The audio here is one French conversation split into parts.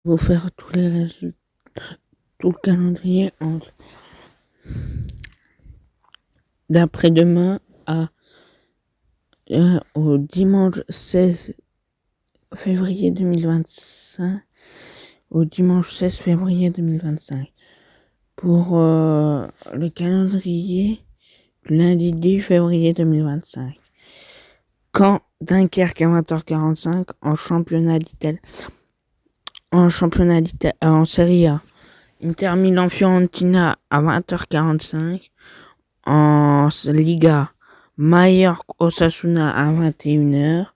Vous faire tous les résultats, tout le calendrier d'après-demain au dimanche 16 février 2025 au dimanche 16 février 2025 pour le calendrier du lundi 10 février 2025. Caen, Dunkerque à 20h45 en championnat d'Italie, en Serie A. Inter Milan Fiorentina à 20h45 en Liga. Mallorca Osasuna à 21h.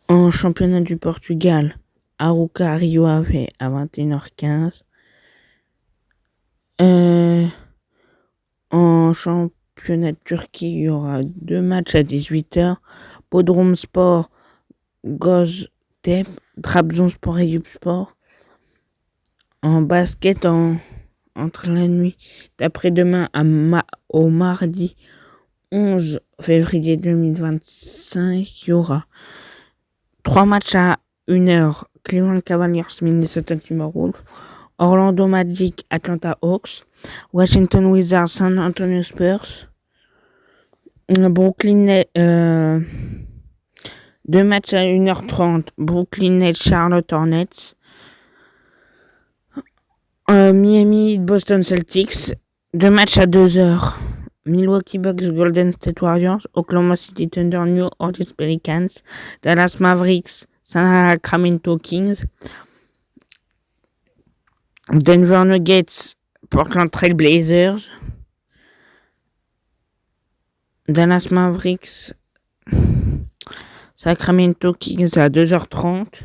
En championnat du Portugal, Arouca Rio Ave à 21h15. En championnat de Turquie, il y aura 2 matchs à 18h. Bodrumspor, Göztepe, Trabzonspor et Eyüpspor. En basket, entre la nuit d'après-demain au mardi 11 février 2025, il y aura 3 matchs à 1h. Cleveland Cavaliers, Minnesota Timberwolves. Orlando Magic, Atlanta Hawks. Washington Wizards, San Antonio Spurs. Brooklyn Nets, 2 matchs à 1h30. Brooklyn Nets, Charlotte Hornets. Miami, Boston Celtics, 2 matchs à 2h. Milwaukee Bucks, Golden State Warriors, Oklahoma City Thunder, New Orleans Pelicans, Dallas Mavericks, Sacramento Kings, Denver Nuggets, Portland Trail Blazers, Dallas Mavericks, Sacramento Kings à 2h30,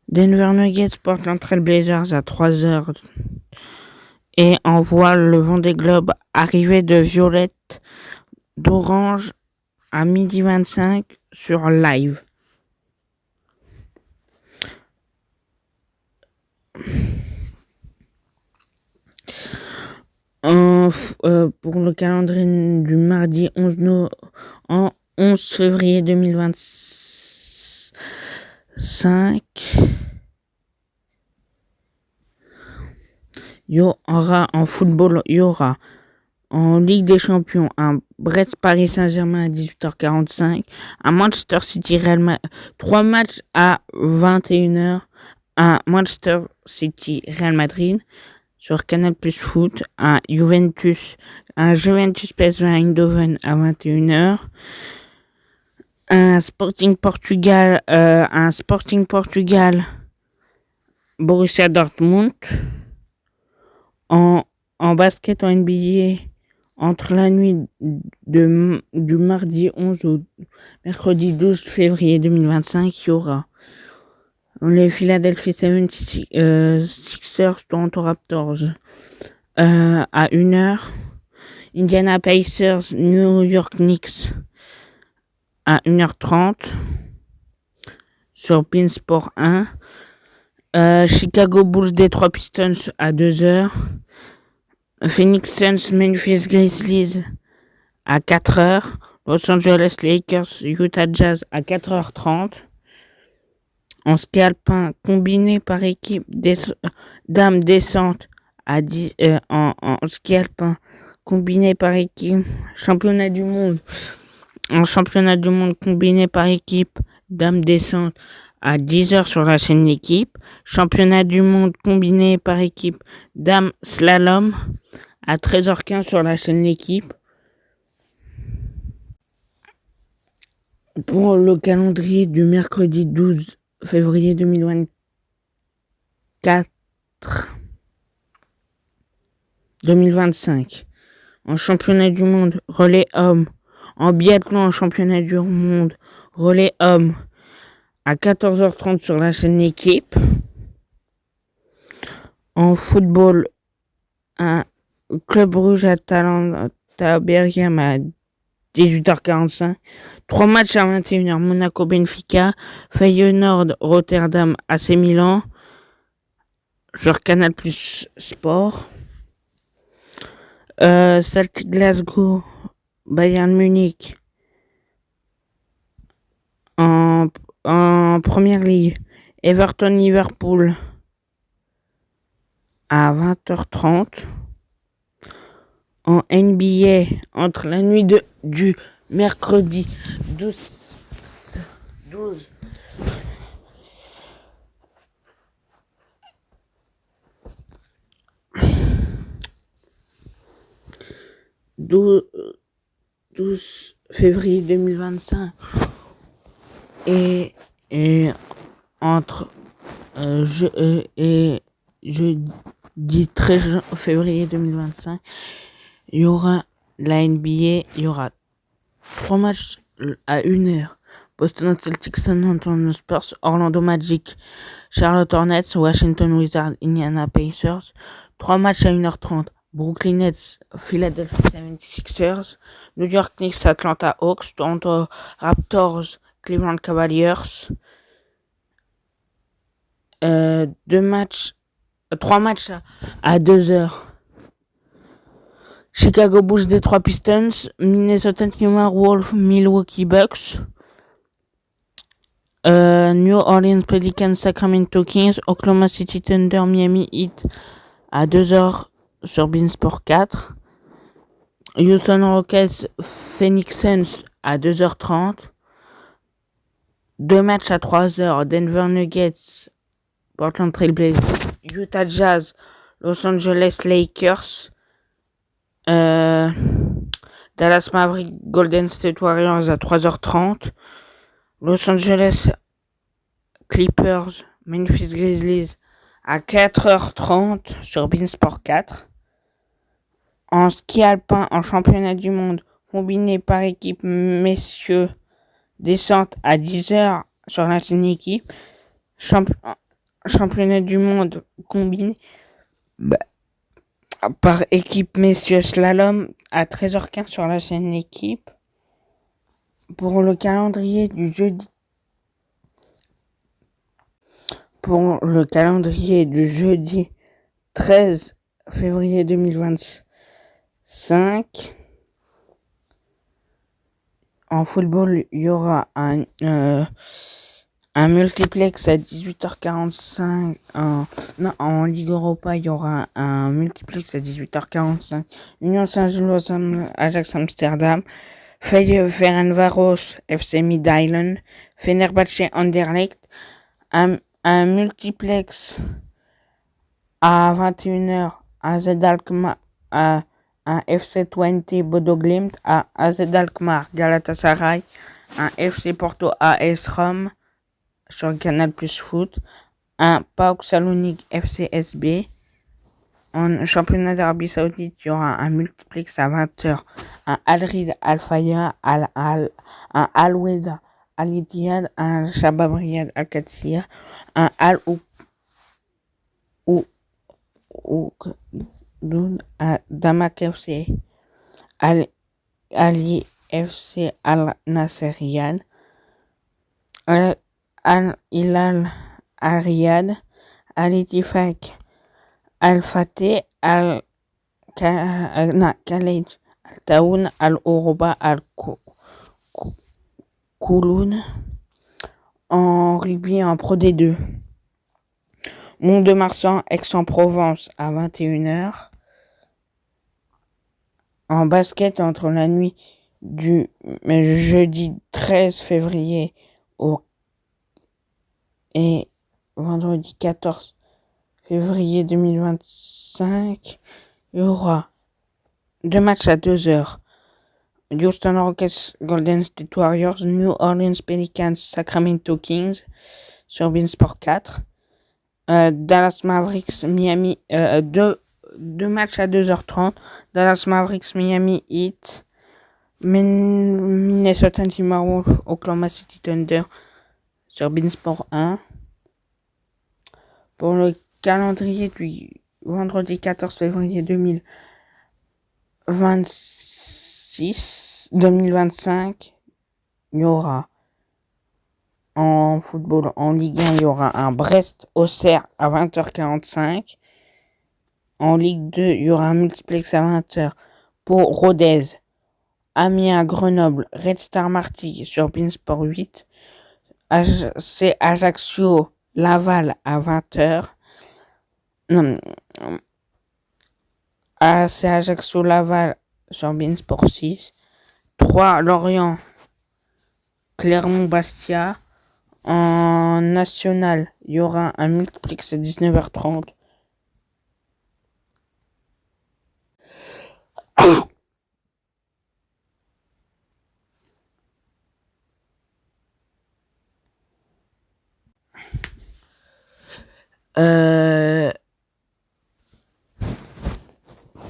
Denver Nuggets, Portland Trail Blazers à 3h. Et on voit le Vendée Globe arriver de violette d'orange à 12h25 sur live. Pour le calendrier du mardi 11 février 2025, il y aura en football, il y aura en Ligue des Champions un Brest Paris Saint-Germain à 18h45, un Manchester City Real Madrid, 3 matchs à 21h, un Manchester City Real Madrid sur Canal Plus Foot, un Juventus PSV Eindhoven à 21h, un Sporting Portugal Borussia Dortmund. En basket, en NBA, entre la nuit du mardi 11 au mercredi 12 février 2025, il y aura les Philadelphia 76ers Toronto Raptors à 1h. Indiana Pacers New York Knicks à 1h30 sur Beansport 1. Chicago Bulls Detroit Pistons à 2h. Phoenix Suns Memphis Grizzlies à 4h. Los Angeles Lakers Utah Jazz à 4h30. En ski alpin combiné par équipe dames descente à 10 en ski alpin combiné par équipe championnat du monde combiné par équipe dames descente à 10h sur la chaîne L'équipe. Championnat du monde combiné par équipe dames slalom à 13h15 sur la chaîne L'équipe. Pour le calendrier du mercredi 12 février 2025. En championnat du monde, relais homme. En biathlon, en championnat du monde, relais homme à 14h30 sur la chaîne L'équipe. En football, un Club Rouge Atalanta Bergame à 18h45. 3 matchs à 21h. Monaco Benfica, Feyenoord Rotterdam AC Milan sur Canal Plus Sport. Celtic Glasgow Bayern Munich. En première ligue, Everton-Liverpool à 20h30. En NBA, entre la nuit du mercredi 12 février 2025 et entre jeudi 13 février 2025, il y aura la NBA, il y aura 3 matchs à 1h. Boston Celtics, San Antonio Spurs, Orlando Magic, Charlotte Hornets, Washington Wizards, Indiana Pacers. 3 matchs à 1h30. Brooklyn Nets, Philadelphia 76ers, New York Knicks, Atlanta Hawks, Toronto Raptors, Cleveland Cavaliers. 3 matchs à 2h. Chicago Bulls, Detroit Pistons, Minnesota Timberwolves, Milwaukee Bucks, New Orleans Pelicans, Sacramento Kings, Oklahoma City Thunder, Miami Heat à 2h sur Beansport 4, Houston Rockets, Phoenix Suns à 2h30, 2 matchs à 3h, Denver Nuggets, Portland Trail Blazers, Utah Jazz, Los Angeles Lakers, Dallas Mavericks, Golden State Warriors à 3h30, Los Angeles Clippers, Memphis Grizzlies à 4h30 sur Beansport 4. En ski alpin, en championnat du monde combiné par équipe messieurs, descente à 10h sur la chaîne équipe. Championnat du monde combiné par équipe messieurs slalom à 13h15 sur la chaîne équipe. Pour le calendrier du jeudi 13 février 2025, en football, il y aura un multiplex à 18h45. En Ligue Europa, il y aura un multiplex à 18h45. Union Saint-Gilloise, Ajax Amsterdam, Ferencváros, FC Midtjylland, Fenerbahçe Anderlecht, un multiplex à 21h, AZ Alkmaar, un FC Twente Bodo Glimt, à AZ Alkmaar Galatasaray, un FC Porto AS Rome sur le Canal Plus Foot, un PAOK Salonique FCSB. En championnat d'Arabie Saoudite, il y aura un multiplex à 20h, un Al Riyad Al Fayha, un Al Wehda Al Ittihad, un Shabab Riyad Al Qadsiya, un Al Damak FC, Ali FC Al Nasser Riyad, Al Hilal Al Riyad, Al Ittifaq Al Fateh, Al Khalej Al Taoun, Al Oroba Al Kouloun. En rugby, en Pro D2, Mont-de-Marsan, Aix-en-Provence à 21h. En basket, entre la nuit du jeudi 13 février et vendredi 14 février 2025, il y aura 2 matchs à 2h. Houston Rockets, Golden State Warriors, New Orleans Pelicans, Sacramento Kings sur Beansport 4. Dallas Mavericks, Miami, 2 matchs à 2h30. Dallas Mavericks, Miami Heat, Minnesota Timberwolves, Oklahoma City Thunder sur Beansport 1. Pour le calendrier du vendredi 14 février 2025, il y aura en football, en Ligue 1, il y aura un Brest-Auxerre à 20h45. En Ligue 2, il y aura un multiplex à 20h pour Rodez, Amiens Grenoble Red Star Martigues sur Beansport 8. C'est Ajaccio Laval à 20h. Non, c'est Ajaccio Laval sur Beansport 6. 3 Lorient Clermont Bastia. En national, il y aura un multiplex à 19h30.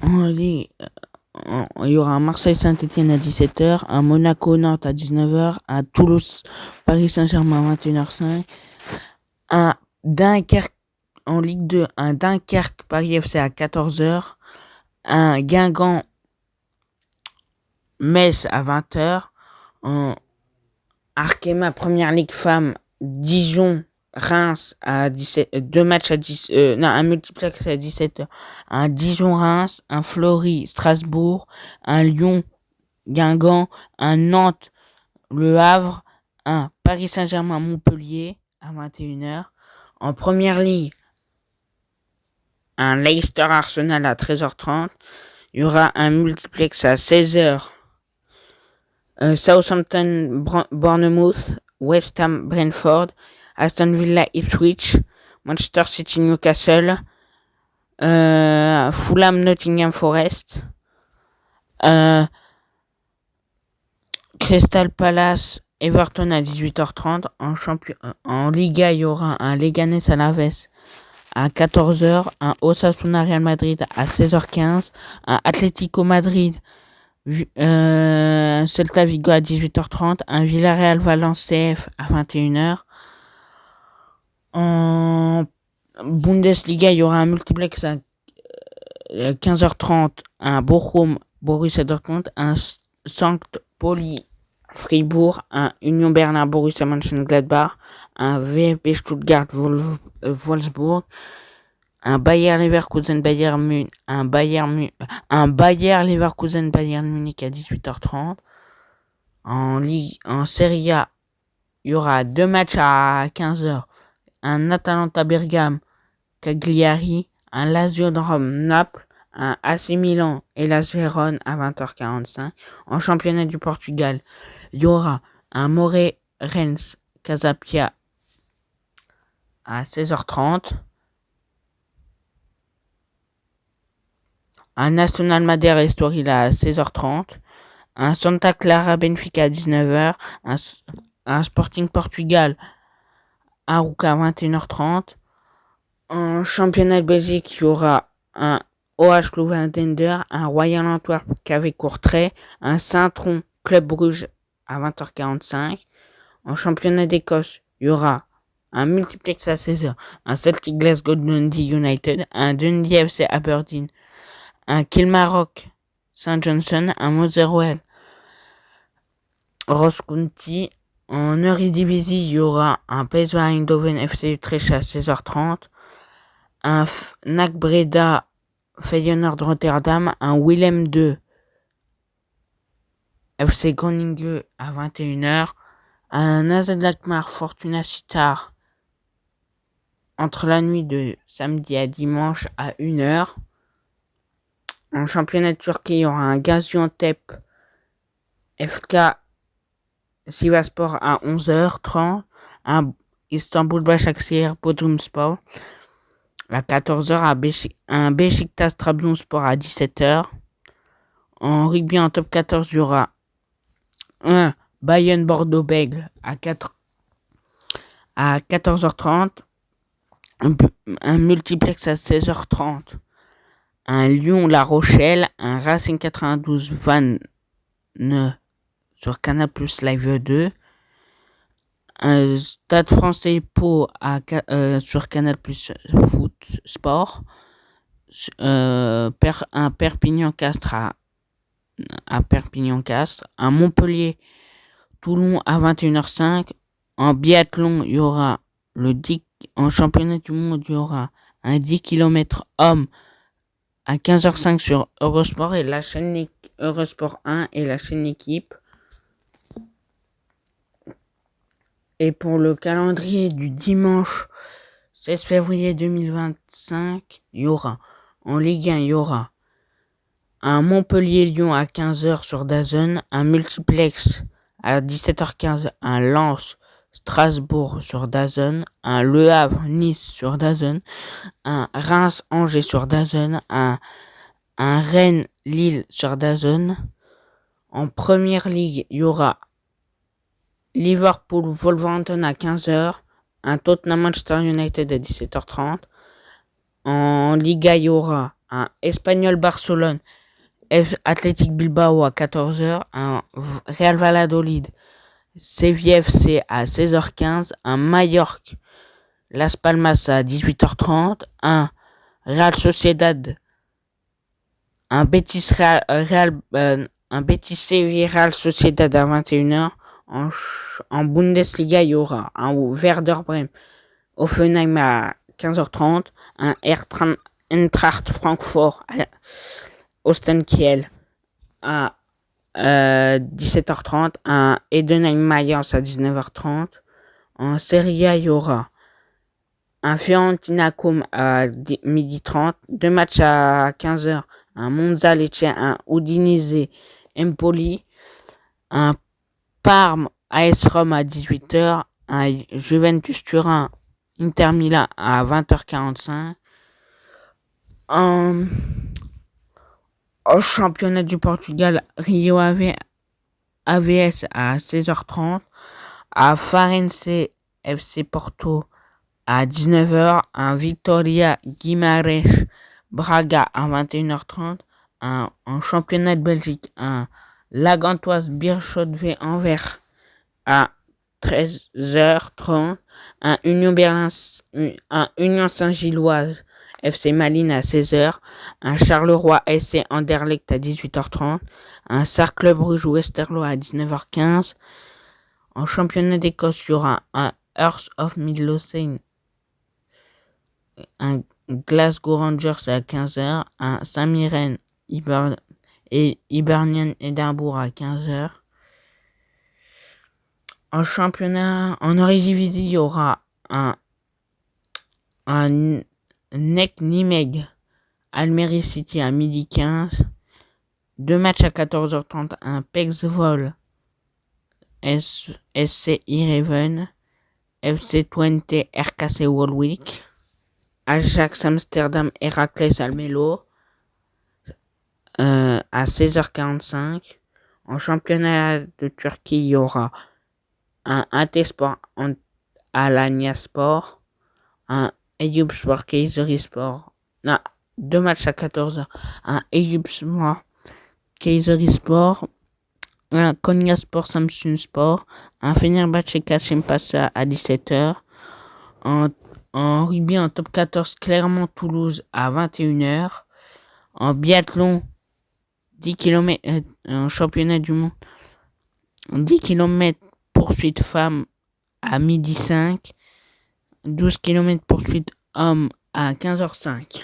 En Ligue, il y aura un Marseille-Saint-Etienne à 17h, un Monaco-Nantes à 19h, un Toulouse-Paris-Saint-Germain à 21h05, un Dunkerque en Ligue 2, un Dunkerque-Paris FC à 14h, un Guingamp-Metz à 20h, en Arkema Première Ligue Femmes, Dijon Reims à 17, deux matchs à 10, un multiplex à 17h, un Dijon-Reims, un Fleury-Strasbourg, un Lyon-Guingamp, un Nantes-Le Havre, un Paris Saint-Germain-Montpellier à 21h. En Première Ligue, un Leicester-Arsenal à 13h30. Il y aura un multiplex à 16h. Southampton-Bournemouth, West Ham-Brentford, Aston Villa-Ipswich, Manchester City-Newcastle, Fulham-Nottingham Forest, Crystal Palace-Everton à 18h30. En Liga, il y aura un Leganés Alaves à 14h, un Osasuna Real Madrid à 16h15, un Atlético Madrid Celta Vigo à 18h30, un Villarreal Valence CF à 21h. En Bundesliga, il y aura un multiplex à 15h30, un Bochum Borussia Dortmund, un Sankt Pauli Fribourg, un Union Berlin Borussia Mönchengladbach, un VfB Stuttgart Wolfsburg, un Bayer Leverkusen Bayern Munich, un Bayer Leverkusen Bayern Munich à 18h30. En Serie A, il y aura deux matchs à 15h. Un Atalanta Bergame Cagliari, un Lazio de Rome Naples, un AC Milan et la Vérone à 20h45. En championnat du Portugal, il y aura un Moré Rennes Casapia à 16h30. Un National Madeira Estoril à 16h30, un Santa Clara Benfica à 19h, un Sporting Portugal Arouca à 21h30. En championnat de Belgique, il y aura un OH Louvain-Dender, un Royal Antwerp KV Courtrai, un Saint-Tron Club Bruges à 20h45. En championnat d'Écosse, il y aura un multiplex à 16h, un Celtic Glasgow Dundee United, un Dundee FC Aberdeen, un Kilmarnock St Johnstone, un Motherwell Ross County. En Eredivisie, il y aura un PSV Eindhoven FC Utrecht à 16h30, un NAC Breda Feyenoord Rotterdam, un Willem II FC Groningen à 21h, un AZ Alkmaar Fortuna Sittard entre la nuit de samedi à dimanche à 1h. En championnat de Turquie, il y aura un Gaziantep FK Sivasspor à 11h30, un Istanbul Başakşehir Bodrumspor à 14h, un Beşiktaş Trabzonspor à 17h. En rugby en top 14, il y aura un Bayern Bordeaux-Bègles à 14h30, un multiplex à 16h30, un Lyon-La Rochelle, un Racing 92 Vannes sur Canal Plus Live 2, un Stade Français Pau sur Canal Plus Foot Sport, un Perpignan-Castres à Perpignan-Castres, un Montpellier-Toulon à 21h05. En biathlon, il y aura en championnat du monde, il y aura un 10 km homme à 15h05 sur Eurosport et la chaîne Eurosport 1 et la chaîne Équipe. Et pour le calendrier du dimanche 16 février 2025, il y aura en Ligue 1, il y aura un Montpellier-Lyon à 15h sur DAZN, un multiplex à 17h15, un Lens-Strasbourg sur DAZN, un Le Havre-Nice sur DAZN, un Reims-Angers sur DAZN, un Rennes-Lille sur DAZN. En première ligue, il y aura Liverpool-Wolverhampton à 15h, un Tottenham-Manchester United à 17h30. En Liga, il y aura un Espanyol-Barcelone, Athletic Bilbao à 14h, un Real Valladolid, Sevilla FC à 16h15, un Mallorca, Las Palmas à 18h30, un Real Sociedad, un Betis Sevilla Real Sociedad à 21h. En Bundesliga, il y aura un Werder Bremen, Offenheim à 15h30, un Eintracht Francfort à Ostenkiel à 17h30, un Heidenheim Mayence à 19h30. En Serie A, il y aura un Fiorentina Comme à 12h30, deux matchs à 15h, un Monza Lecce, un Udinese Empoli, un Parme AS Rome à 18h, un Juventus Turin Inter Milan à 20h45. Au championnat du Portugal, Rio AVS à 16h30, à Farense FC Porto à 19h, un Vitória Guimarães Braga à 21h30, en championnat de Belgique, un La Gantoise Beerschot-V Anvers à 13h30, un Union Saint-Gilloise FC Malines à 16h, un Charleroi SC Anderlecht à 18h30, un Cercle Bruges Westerlo à 19h15. En championnat d'Écosse, il y aura un Hearts of Midlothian, un Glasgow Rangers à 15h, un St Mirren et Hibernian Édimbourg à 15h. En championnat, en Eredivisie, il y aura un NEC Nimeg Almere City à 12h15, deux matchs à 14h30, un PEX Vol SC Heerenveen, FC Twente RKC Waalwijk, Ajax Amsterdam Heracles Almelo à 16h45. En championnat de Turquie, il y aura un Antespor Alanyaspor, un Eyüpspor Kayserispor, deux matchs à 14h, un Eyüpspor Kayserispor, un Konyaspor Samsunspor, un Fenerbahçe Kasımpaşa à 17h. En rugby, en top 14, Clermont-Toulouse à 21h. En biathlon, 10 km, en championnat du monde, 10 km poursuite femmes à 12h05, 12 km poursuite hommes à 15h05.